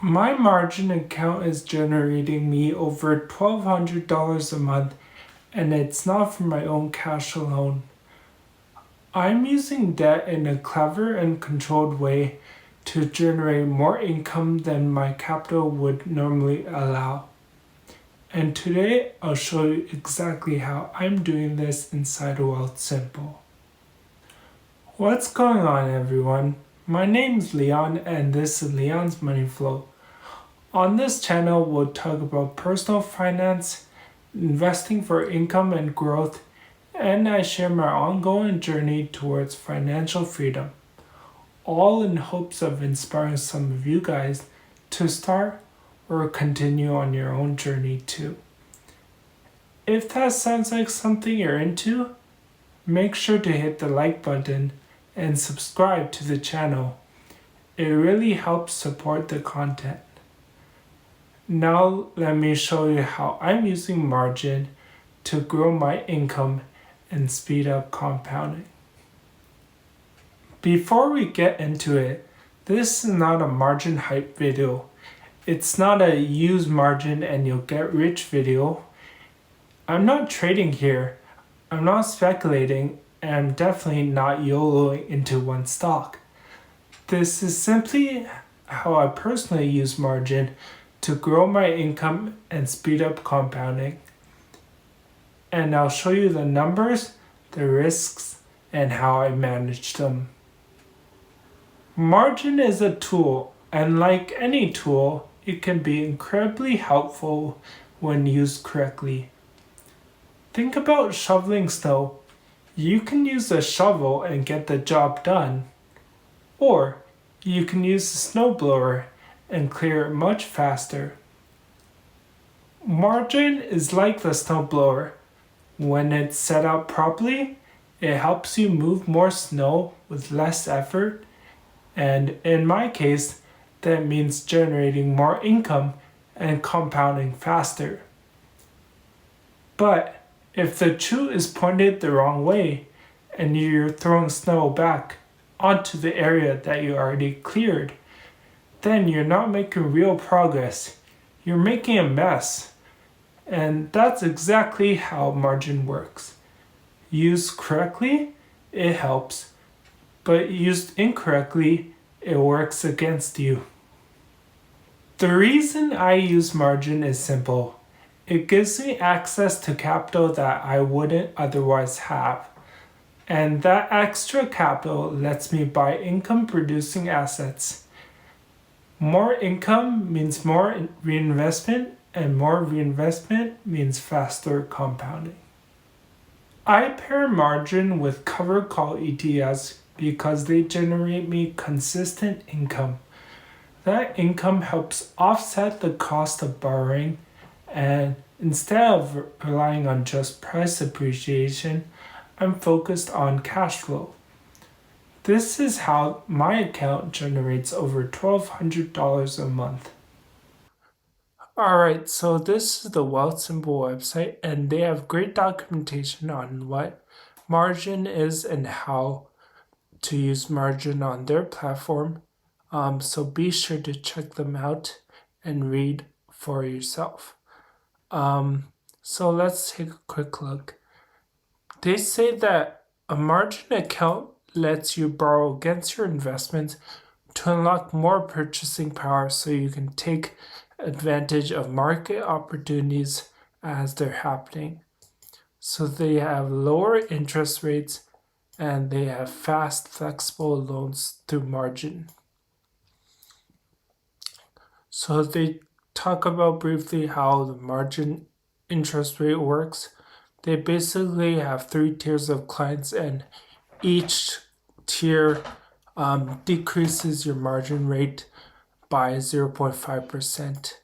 My margin account is generating me over $1,200 a month, and it's not from my own cash alone. I'm using debt in a clever and controlled way to generate more income than my capital would normally allow. And today I'll show you exactly how I'm doing this inside Wealthsimple. What's going on, everyone? My name's Leon and this is Leon's Money Flow. On this channel we'll talk about personal finance, investing for income and growth, and I share my ongoing journey towards financial freedom, all in hopes of inspiring some of you guys to start or continue on your own journey too. If that sounds like something you're into, make sure to hit the like button and subscribe to the channel. It really helps support the content. Now let me show you how I'm using margin to grow my income and speed up compounding. Before we get into it, this is not a margin hype video. It's not a use margin and you'll get rich video. I'm not trading here, I'm not speculating, and I'm definitely not YOLOing into one stock. This is simply how I personally use margin to grow my income and speed up compounding. And I'll show you the numbers, the risks, and how I manage them. Margin is a tool, and like any tool, it can be incredibly helpful when used correctly. Think about shoveling snow. You can use a shovel and get the job done, or you can use a snowblower and clear it much faster. Margin is like the snowblower. When it's set up properly, it helps you move more snow with less effort, and in my case, that means generating more income and compounding faster. But if the shoe is pointed the wrong way and you're throwing snow back onto the area that you already cleared, then you're not making real progress. You're making a mess. And that's exactly how margin works. Used correctly, it helps. But used incorrectly, it works against you. The reason I use margin is simple. It gives me access to capital that I wouldn't otherwise have. And that extra capital lets me buy income producing assets. More income means more reinvestment, and more reinvestment means faster compounding. I pair margin with covered call ETFs because they generate me consistent income. That income helps offset the cost of borrowing, and instead of relying on just price appreciation, I'm focused on cash flow. This is how my account generates over $1,200 a month. Alright, so this is the Wealthsimple website, and they have great documentation on what margin is and how to use margin on their platform. So be sure to check them out and read for yourself. So let's take a quick look. They say that a margin account lets you borrow against your investments to unlock more purchasing power so you can take advantage of market opportunities as they're happening. So they have lower interest rates and they have fast, flexible loans through margin. So they talk about briefly how the margin interest rate works. They basically have 3 tiers of clients, and each tier decreases your margin rate by 0.5%,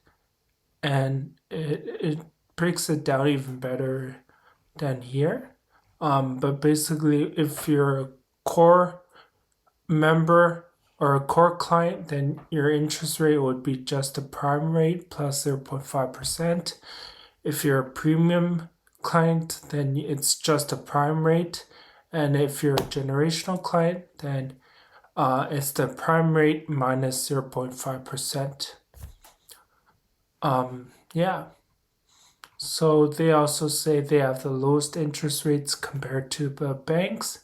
and it breaks it down even better than here. But basically, if you're a core member or a core client, then your interest rate would be just a prime rate plus 0.5%. If you're a premium client, then it's just a prime rate. And if you're a generational client, then it's the prime rate minus 0.5%. Yeah. So they also say they have the lowest interest rates compared to the banks.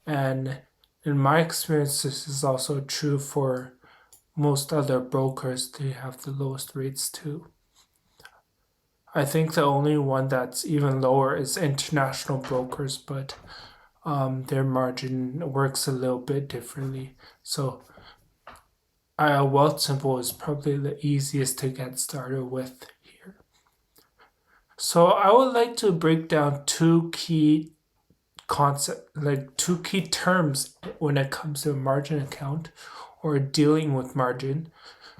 And in my experience, this is also true for most other brokers. They have the lowest rates too. I think the only one that's even lower is international brokers, but their margin works a little bit differently. So Wealthsimple is probably the easiest to get started with here. So I would like to break down two key terms when it comes to a margin account or dealing with margin.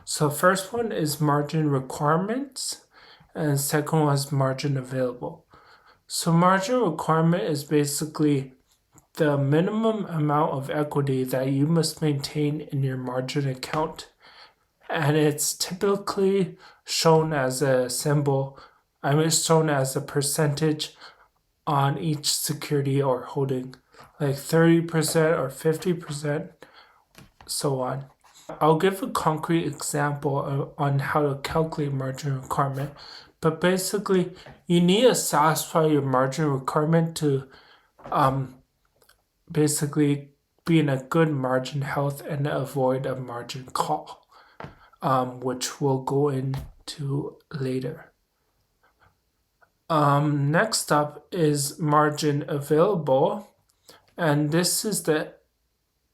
So first one is margin requirements, and the second one is margin available. So margin requirement is basically the minimum amount of equity that you must maintain in your margin account. And it's typically shown as a symbol, it's shown as a percentage on each security or holding, like 30% or 50%, so on. I'll give a concrete example on how to calculate margin requirement, but basically you need to satisfy your margin requirement to basically be in a good margin health and avoid a margin call, which we'll go into later. Next up is margin available, and this is the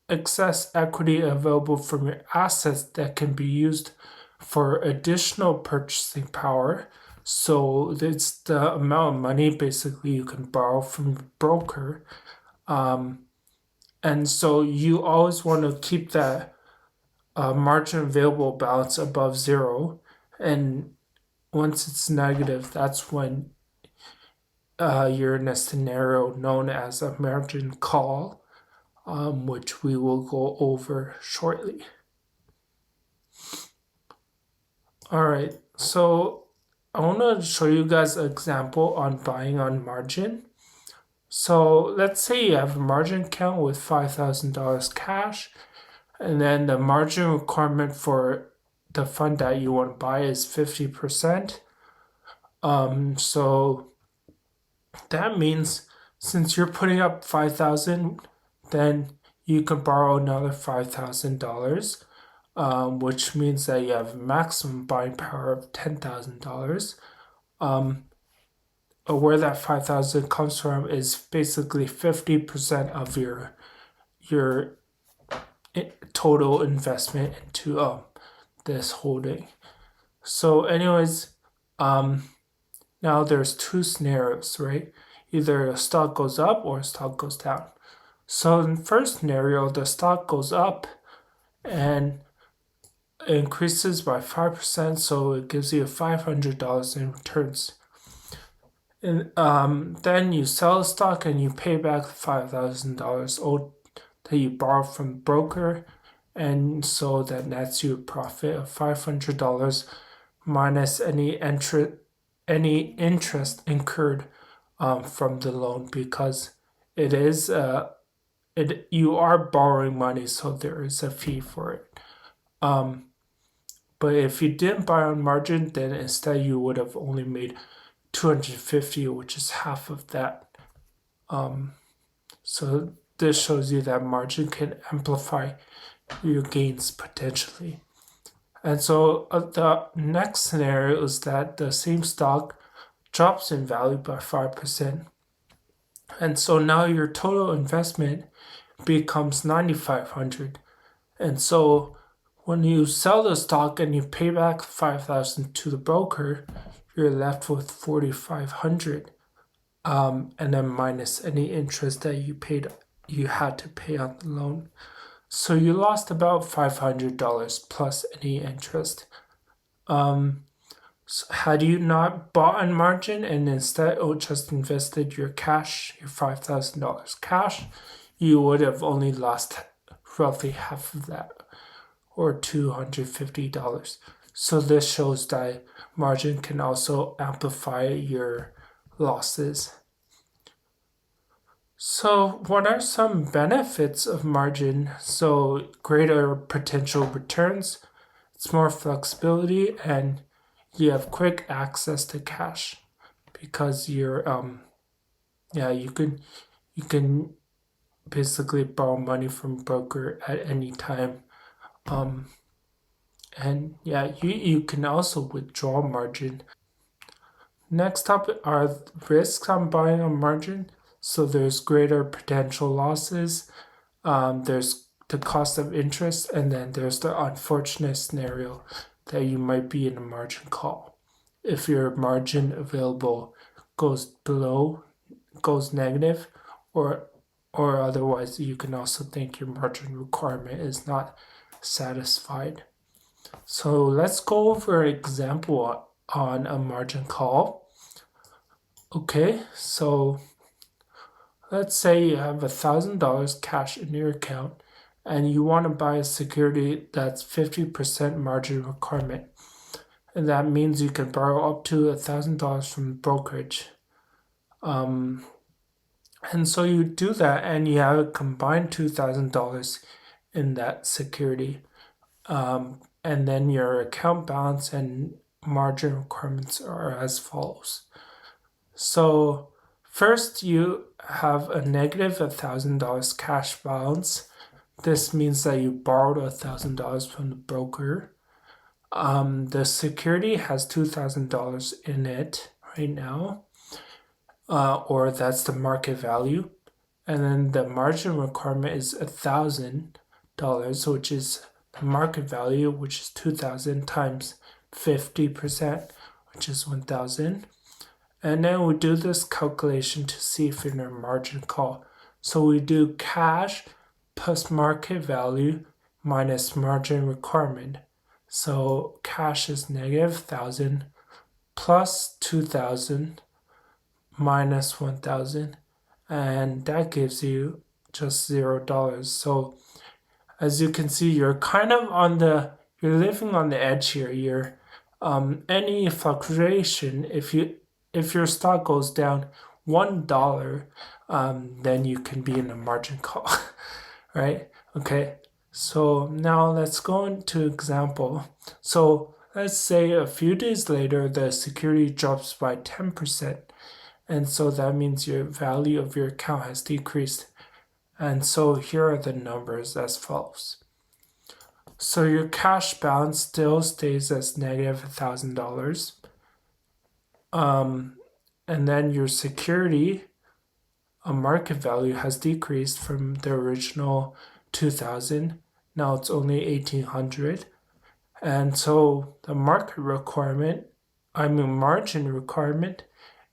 excess equity available from your assets that can be used for additional purchasing power. So it's the amount of money basically you can borrow from the broker. And so you always want to keep that margin available balance above zero. And once it's negative, that's when you're in a scenario known as a margin call, which we will go over shortly. All right, so I want to show you guys an example on buying on margin. So let's say you have a margin account with $5,000 cash, and then the margin requirement for the fund that you want to buy is 50%. So that means since you're putting up $5,000, then you can borrow another $5,000, which means that you have a maximum buying power of $10,000. Where that $5,000 comes from is basically 50% of your total investment into this holding. So anyways, now there's two scenarios, right? Either a stock goes up or a stock goes down. So in the first scenario, the stock goes up and increases by 5%, so it gives you $500 in returns. And then you sell the stock and you pay back the $5,000 owed that you borrowed from the broker, and so that nets you a profit of $500 minus any interest incurred from the loan, because it is you are borrowing money, so there is a fee for it. But if you didn't buy on margin, then instead you would have only made $250, which is half of that. So this shows you that margin can amplify your gains potentially. And so the next scenario is that the same stock drops in value by 5%. And so now your total investment becomes $9,500. And so when you sell the stock and you pay back $5,000 to the broker, you're left with $4,500, and then minus any interest that you had to pay on the loan. So you lost about $500 plus any interest. So had you not bought on margin and instead just invested your cash, your $5,000 cash, you would have only lost roughly half of that, or $250. So this shows that margin can also amplify your losses. So what are some benefits of margin? So greater potential returns, it's more flexibility, and you have quick access to cash because you're you can basically borrow money from broker at any time. And you can also withdraw margin. Next up are risks on buying on margin. So there's greater potential losses, there's the cost of interest, and then there's the unfortunate scenario that you might be in a margin call. If your margin available goes negative, or otherwise you can also think your margin requirement is not satisfied. So let's go over an example on a margin call. Okay, so let's say you have $1,000 cash in your account and you want to buy a security that's 50% margin requirement. And that means you can borrow up to $1,000 from the brokerage. And so you do that and you have a combined $2,000 in that security. And then your account balance and margin requirements are as follows. So first you have a negative $1,000 cash balance. This means that you borrowed $1,000 from the broker. The security has $2,000 in it right now, or that's the market value. And then the margin requirement is $1,000, which is the market value, which is 2,000 times 50%, which is 1,000. And then we do this calculation to see if in our margin call. So we do cash plus market value minus margin requirement. So cash is negative 1,000 plus 2,000 minus 1,000, and that gives you just $0. So as you can see, you're kind of you're living on the edge here. You're any fluctuation, if your stock goes down $1, then you can be in a margin call, right? Okay, so now let's go into example. So let's say a few days later, the security drops by 10%. And so that means your value of your account has decreased. And so here are the numbers as follows. So your cash balance still stays as negative $1,000. And then your security, a market value, has decreased from the original 2,000. Now it's only 1,800. And so the margin requirement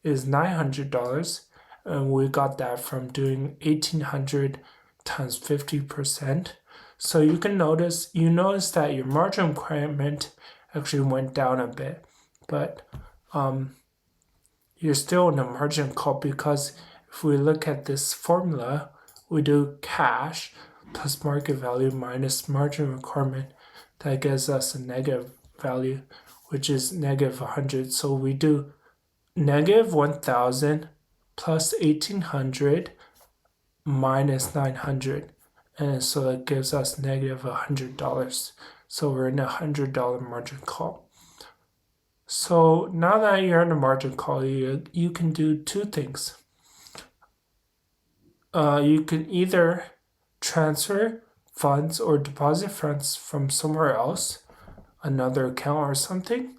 is $900. And we got that from doing 1,800 times 50%. So you notice that your margin requirement actually went down a bit, but you're still in a margin call, because if we look at this formula, we do cash plus market value minus margin requirement. That gives us a negative value, which is negative 100. So we do negative 1,000 plus 1,800 minus 900. And so it gives us negative $100. So we're in a $100 margin call. So now that you're in a margin call, you can do two things. You can either transfer funds or deposit funds from somewhere else, another account or something,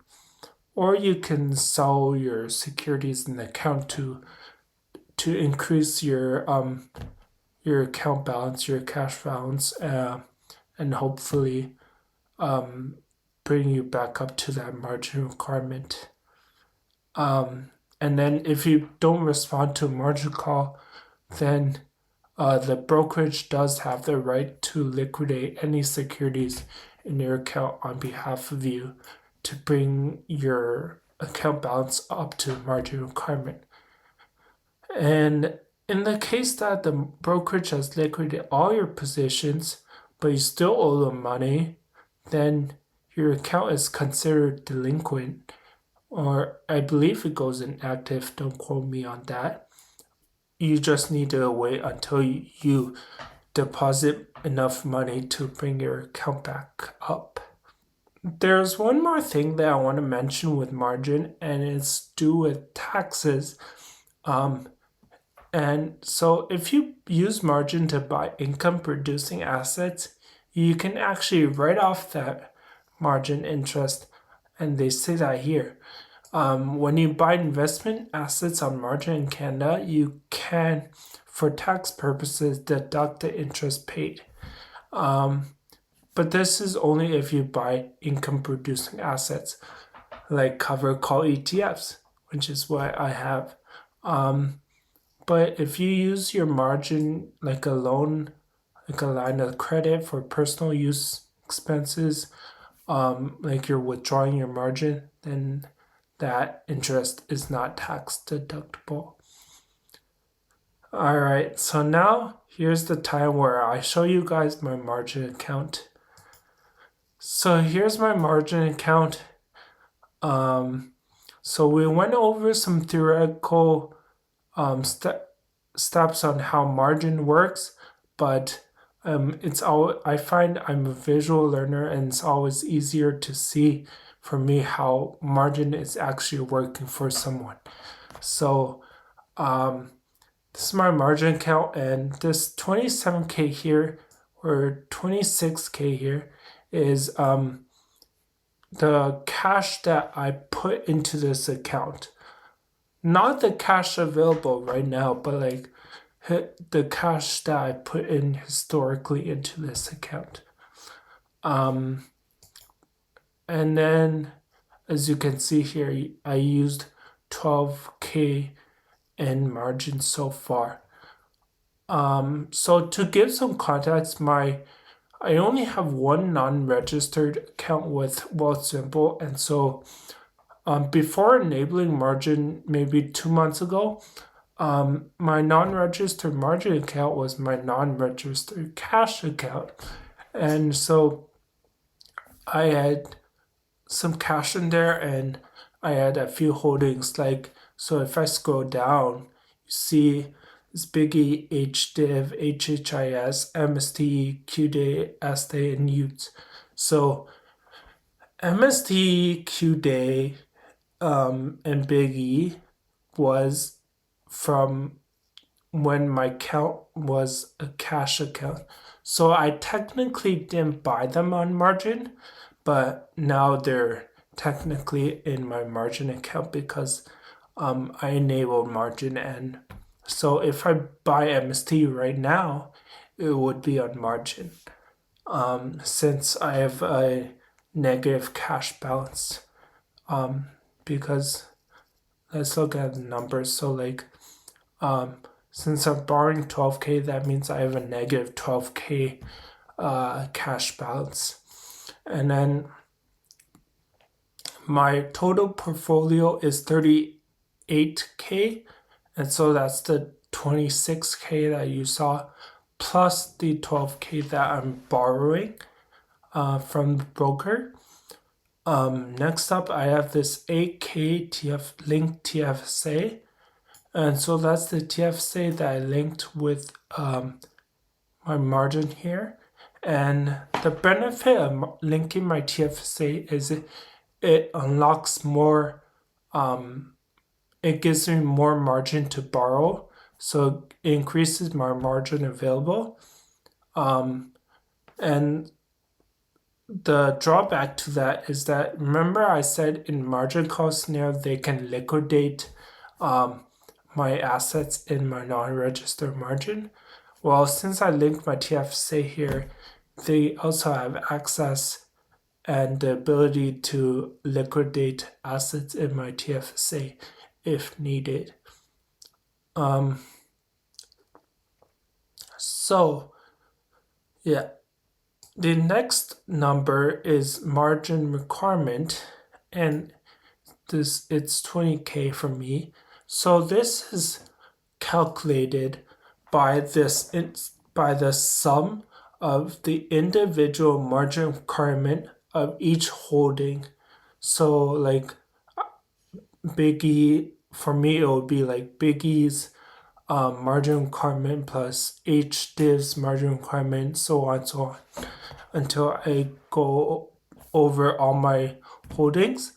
or you can sell your securities in the account to increase your account balance, your cash balance, and hopefully bring you back up to that margin requirement. And then if you don't respond to a margin call, then the brokerage does have the right to liquidate any securities in your account on behalf of you to bring your account balance up to the margin requirement. And in the case that the brokerage has liquidated all your positions, but you still owe them money, then your account is considered delinquent, or I believe it goes inactive. Don't quote me on that. You just need to wait until you deposit enough money to bring your account back up. There's one more thing that I want to mention with margin, and it's due with taxes. And so if you use margin to buy income producing assets, you can actually write off that margin interest. And they say that here. When you buy investment assets on margin in Canada, you can, for tax purposes, deduct the interest paid. But this is only if you buy income producing assets like covered call ETFs, which is what I have. But if you use your margin like a loan, like a line of credit for personal use expenses, like you're withdrawing your margin, then that interest is not tax deductible. All right, so now here's the time where I show you guys my margin account. So here's my margin account. So we went over some theoretical steps on how margin works, but I find I'm a visual learner, and it's always easier to see for me how margin is actually working for someone. So this is my margin account, and this 27K here or 26K here is the cash that I put into this account. Not the cash available right now, but like the cash that I put in historically into this account. And then, as you can see here, I used 12K in margin so far. So to give some context, I only have one non-registered account with Wealthsimple, and so before enabling margin maybe 2 months ago, my non-registered margin account was my non-registered cash account. And so I had some cash in there, and I had a few holdings. So if I scroll down, you see this Biggie, HDIV, HHIS, MST, QDay, SDay, and UTS. So MST, QDay, and Biggie was from when my account was a cash account. So I technically didn't buy them on margin, but now they're technically in my margin account because I enabled margin. And so if I buy MST right now, it would be on margin since I have a negative cash balance. Because let's look at the numbers. So since I'm borrowing 12K, that means I have a negative 12K cash balance. And then my total portfolio is 38K, and so that's the 26K that you saw plus the 12K that I'm borrowing from the broker. Next up, I have this 8K linked TFSA, and so that's the TFSA that I linked with my margin here. And the benefit of linking my TFSA is it unlocks more, it gives me more margin to borrow, so it increases my margin available. And the drawback to that is that, remember I said in margin call scenario they can liquidate my assets in my non-registered margin. Well, since I linked my TFSA here, they also have access and the ability to liquidate assets in my TFSA if needed. So yeah, the next number is margin requirement, and it's 20K for me. So this is calculated by the sum of the individual margin requirement of each holding. So like Biggie, for me it would be like Biggie's margin requirement plus HDIV's margin requirement, so on, until I go over all my holdings.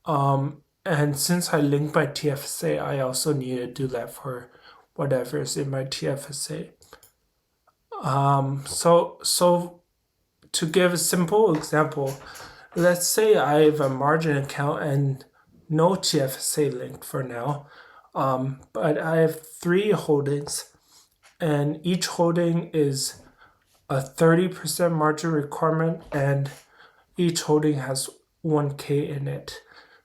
And since I link my TFSA, I also need to do that for whatever is in my TFSA. So to give a simple example, let's say I have a margin account and no TFSA linked for now, but I have 3 holdings, and each holding is a 30% margin requirement, and each holding has 1K in it.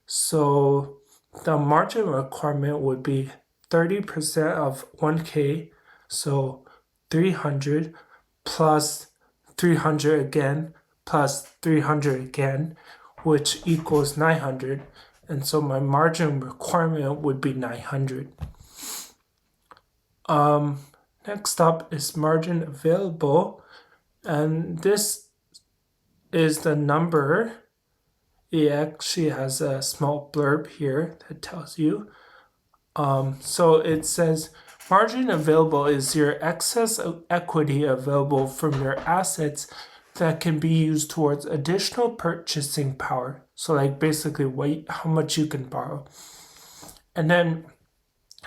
So the margin requirement would be 30% of 1K, so 300 plus 300 again plus 300 again, which equals 900. And so my margin requirement would be 900. Next up is margin available, and this is the number. It actually has a small blurb here that tells you. So it says margin available is your excess of equity available from your assets that can be used towards additional purchasing power. So like basically how much you can borrow. And then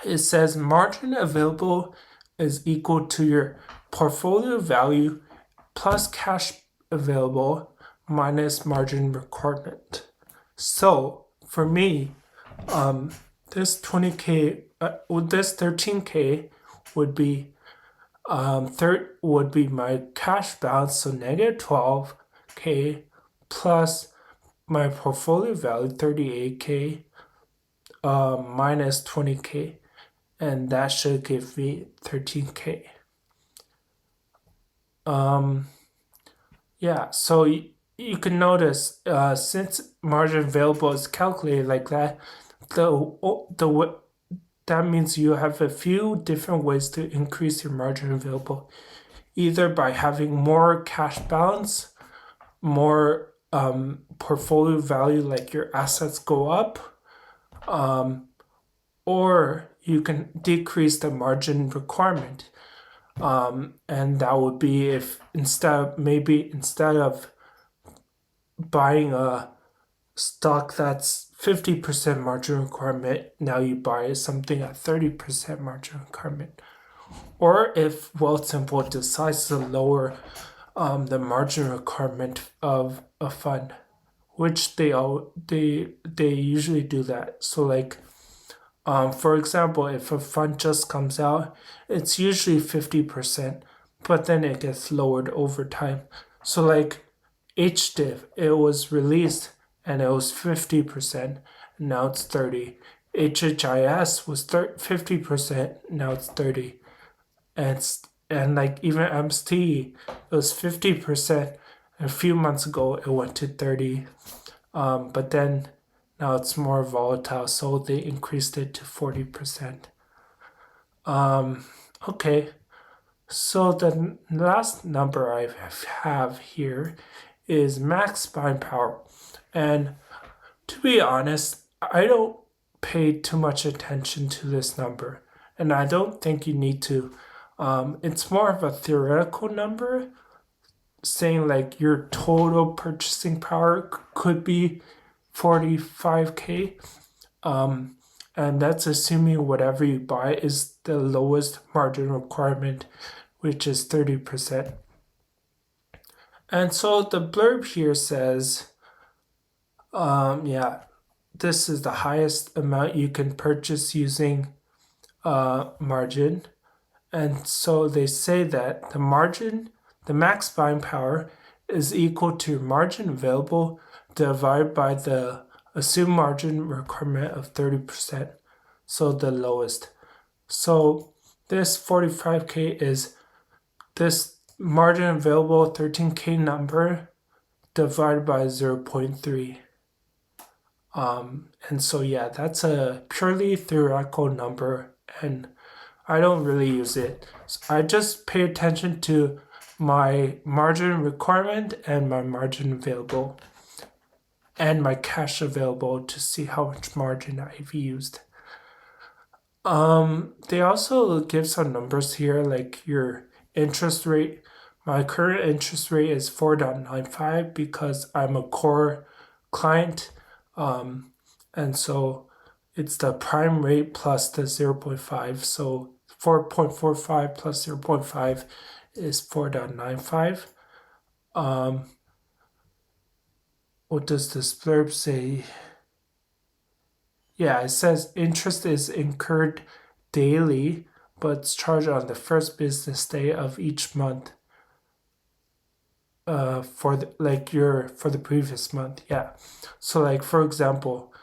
it says margin available is equal to your portfolio value plus cash available minus margin requirement. So for me, this 20K, this 13K would be would be my cash balance, so negative 12K plus my portfolio value 38K minus 20K, and that should give me 13K. Yeah, so you can notice since margin available is calculated like that, that means you have a few different ways to increase your margin available, either by having more cash balance, more portfolio value, like your assets go up, or you can decrease the margin requirement. And that would be if instead of buying a stock that's 50% margin requirement, now you buy something at 30% margin requirement. Or if Wealthsimple decides to lower the margin requirement of a fund, which they usually do that. So like for example, if a fund just comes out, it's usually 50%, but then it gets lowered over time. So like HDIV, it was released and it was 50%, now it's 30. HHIS was 50%, now it's 30. And like even MST, it was 50%. A few months ago, it went to 30. But then now it's more volatile, so they increased it to 40%. Okay, so the last number I have here is max buying power. And to be honest, I don't pay too much attention to this number, and I don't think you need to. It's more of a theoretical number, saying like your total purchasing power could be 45K. And that's assuming whatever you buy is the lowest margin requirement, which is 30%. And so the blurb here says, this is the highest amount you can purchase using margin. And so they say that the max buying power is equal to margin available divided by the assumed margin requirement of 30%, so the lowest. So this 45K is this margin available 13K number divided by 0.3. And so yeah, that's a purely theoretical number, and I don't really use it. So I just pay attention to my margin requirement and my margin available and my cash available to see how much margin I've used. They also give some numbers here, like your interest rate My current interest rate is 4.95 because I'm a core client. And so it's the prime rate plus the 0.5. So 4.45 plus 0.5 is 4.95. What does this blurb say? Yeah, it says interest is incurred daily, but it's charged on the first business day of each month. For the previous month, yeah. So like for example,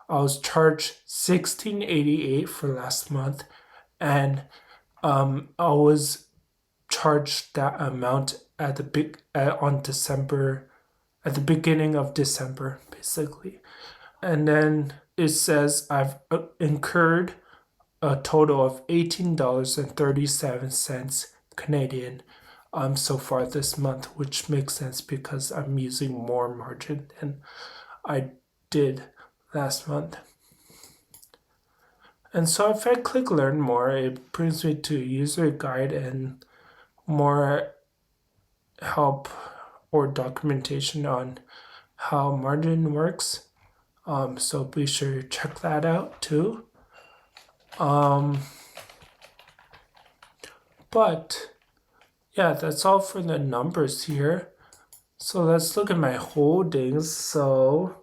I was charged $16.88 for last month, and I was charged that amount at the beginning of December, basically. And then it says I've incurred a total of $18.37 Canadian so far this month, which makes sense because I'm using more margin than I did last month. And so if I click learn more, it brings me to user guide and more help or documentation on how margin works. So be sure to check that out too. But yeah, that's all for the numbers here. So let's look at my holdings. So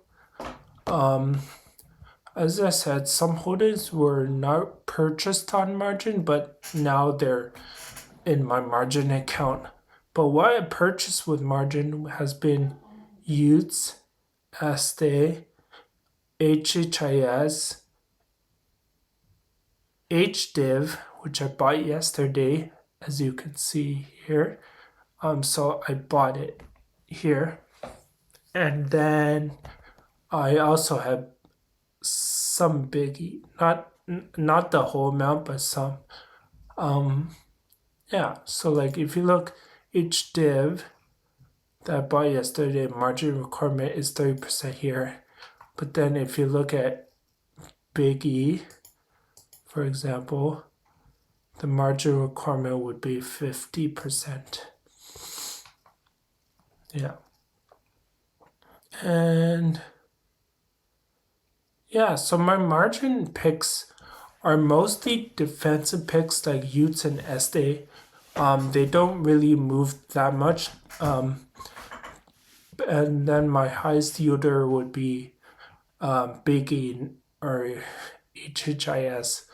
as I said, some holdings were not purchased on margin, but now they're in my margin account. But what I purchased with margin has been UTS, SDA, HHIS, HDIV, which I bought yesterday, as you can see here. So I bought it here. And then I also have some biggie, not the whole amount, but some. Yeah, so like if you look, each div that I bought yesterday, margin requirement is 30% here. But then if you look at Big E, for example, the margin requirement would be 50%. Yeah. And yeah, so my margin picks are mostly defensive picks like UTS and SD. They don't really move that much. And then my highest yielder would be Big E or HHIS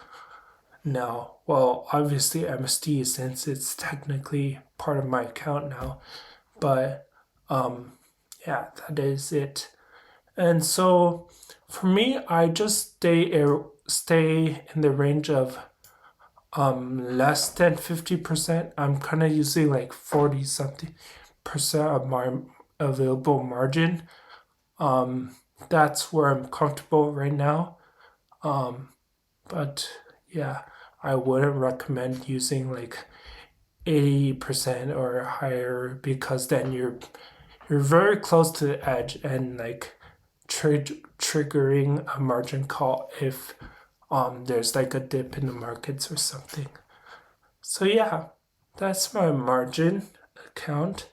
now. Well, obviously MSD since it's technically part of my account now. But yeah, that is it. And so for me, I just stay in the range of less than 50%. I'm kind of using like 40 something percent of my available margin. That's where I'm comfortable right now. But yeah, I wouldn't recommend using like 80% or higher because then you're very close to the edge and like triggering a margin call if there's like a dip in the markets or something. So yeah, that's my margin account,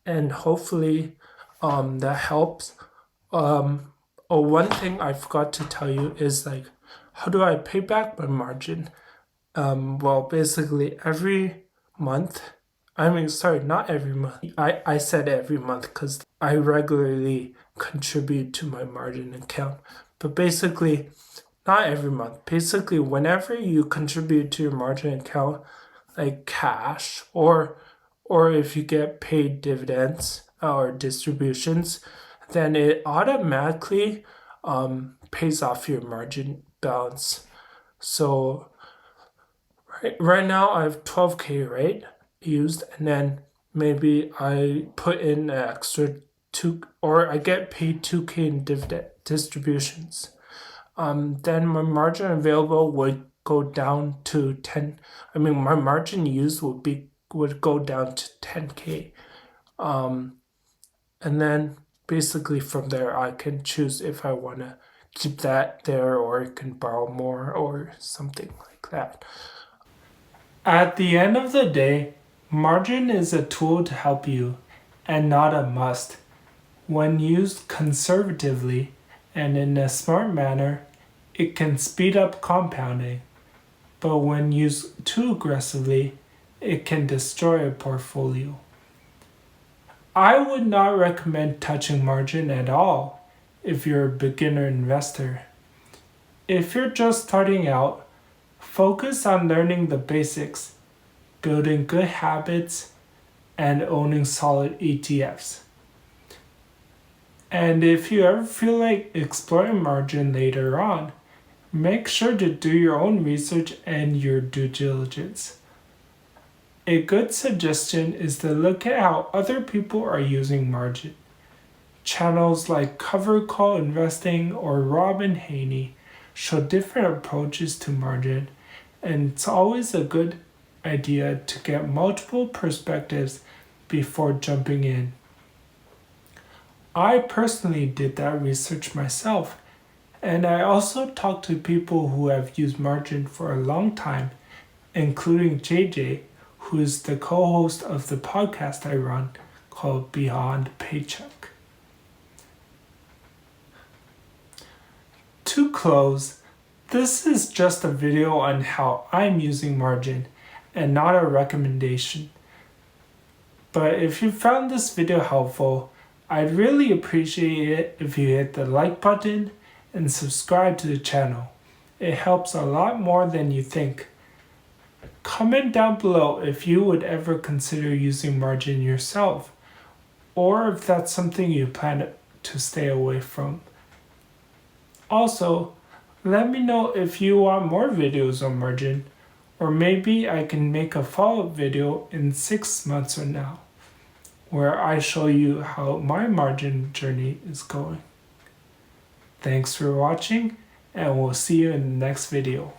and hopefully that helps. One thing I forgot to tell you is like, how do I pay back my margin? Well, basically every month. Not every month. I said every month because I regularly contribute to my margin account. But basically, not every month. Basically, whenever you contribute to your margin account, like cash or if you get paid dividends or distributions, then it automatically pays off your margin balance. So right now I have 12K, right? Used, and then maybe I put in an extra 2, or I get paid 2K in dividend distributions. Then my margin available would go down to 10. My margin used would go down to 10K. And then basically from there I can choose if I want to keep that there or I can borrow more or something like that. At the end of the day, Margin is a tool to help you and not a must. When used conservatively and in a smart manner, it can speed up compounding. But when used too aggressively, it can destroy a portfolio. I would not recommend touching margin at all if you're a beginner investor. If you're just starting out, focus on learning the basics, building good habits, and owning solid ETFs. And if you ever feel like exploring margin later on, make sure to do your own research and your due diligence. A good suggestion is to look at how other people are using margin. Channels like Cover Call Investing or Robin Haney show different approaches to margin, and it's always a good idea to get multiple perspectives before jumping in. I personally did that research myself, and I also talked to people who have used margin for a long time, including JJ, who is the co-host of the podcast I run called Beyond Paycheck. To close, this is just a video on how I'm using margin and not a recommendation. But if you found this video helpful, I'd really appreciate it if you hit the like button and subscribe to the channel. It helps a lot more than you think. Comment down below if you would ever consider using margin yourself, or if that's something you plan to stay away from. Also, let me know if you want more videos on margin, or maybe I can make a follow-up video in 6 months from now, where I show you how my margin journey is going. Thanks for watching, and we'll see you in the next video.